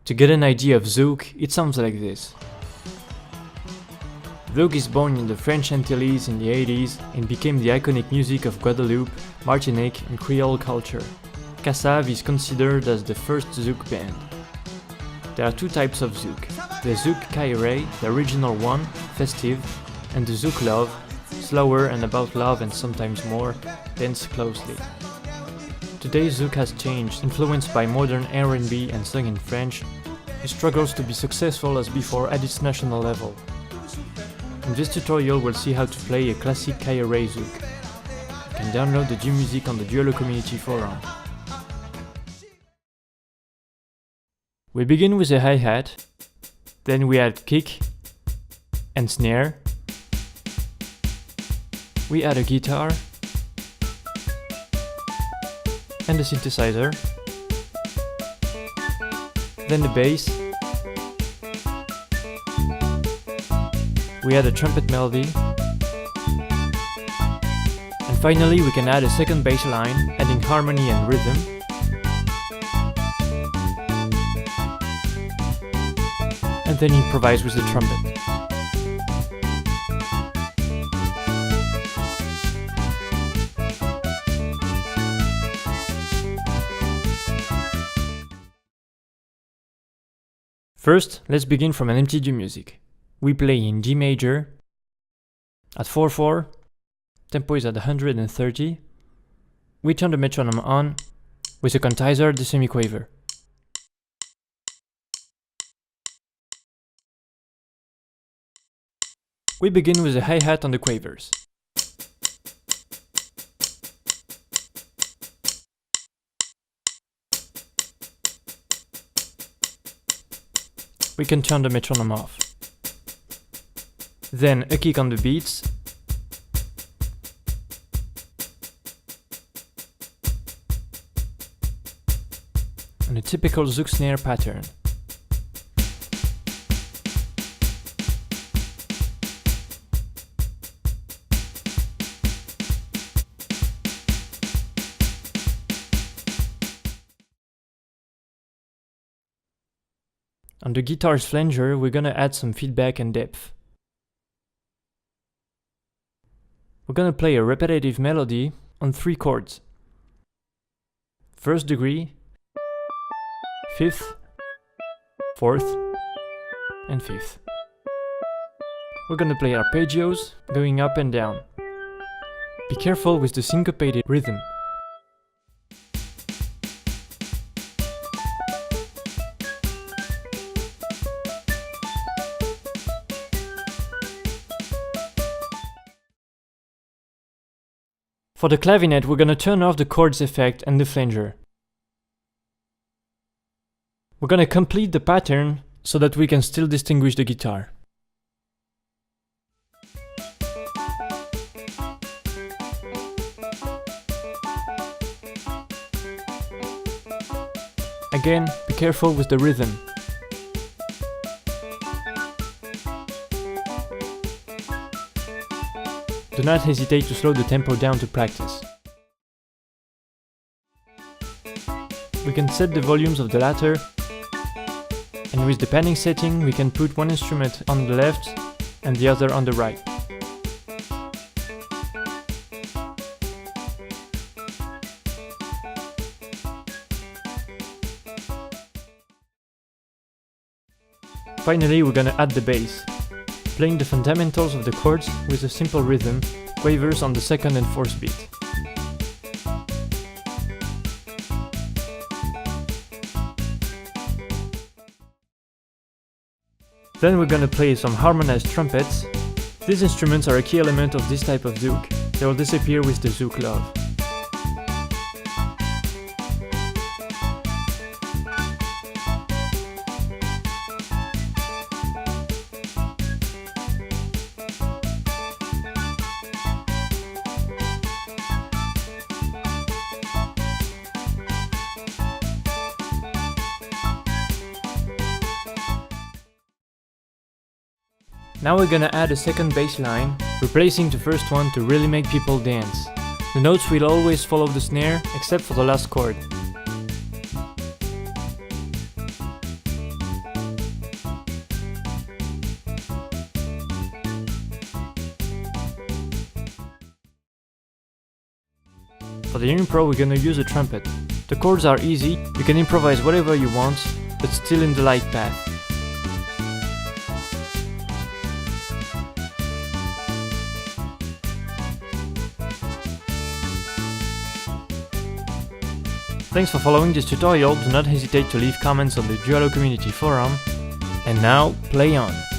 To get an idea of Zouk, it sounds like this. Zouk is born in the French Antilles in the 80s and became the iconic music of Guadeloupe, Martinique and Creole culture. Kassav is considered as the first Zouk band. There are two types of Zouk, the Zouk Kairé, the original one, festive, and the Zouk Love, slower and about love and sometimes more, dance closely. Today Zouk has changed, influenced by modern R&B and sung in French. It struggles to be successful as before at its national level. In this tutorial we'll see how to play a classic Kairé Zouk. You can download the G music on the Dualo community forum. We begin with a hi-hat, then we add kick and snare. We add a guitar and a synthesizer, then the bass. We add a trumpet melody, and finally we can add a second bass line, adding harmony and rhythm. And then improvise with the trumpet. First, let's begin from an empty G music. We play in G major, at 4/4, tempo is at 130. We turn the metronome on, with a quantizer, the semiquaver. We begin with a hi-hat on the quavers. We can turn the metronome off. Then a kick on the beats. And a typical Zouk snare pattern. On the guitar's flanger, we're gonna add some feedback and depth. We're gonna play a repetitive melody on 3 chords. 1st degree, 5th, 4th, and 5th. We're gonna play arpeggios, going up and down. Be careful with the syncopated rhythm. For the clavinet, we're gonna turn off the chords effect and the flanger. We're gonna complete the pattern so that we can still distinguish the guitar. Again, be careful with the rhythm. Do not hesitate to slow the tempo down to practice. We can set the volumes of the latter, and with the panning setting we can put one instrument on the left and the other on the right. Finally, we're gonna add the bass, playing the fundamentals of the chords with a simple rhythm, quavers on the 2nd and 4th beat. Then we're gonna play some harmonized trumpets. These instruments are a key element of this type of Zouk. They will disappear with the Zouk Love. Now we're gonna add a second bass line, replacing the first one to really make people dance. The notes will always follow the snare, except for the last chord. For the impro we're gonna use a trumpet. The chords are easy, you can improvise whatever you want, but still in the light path. Thanks for following this tutorial, do not hesitate to leave comments on the Dualo community forum. And now, play on!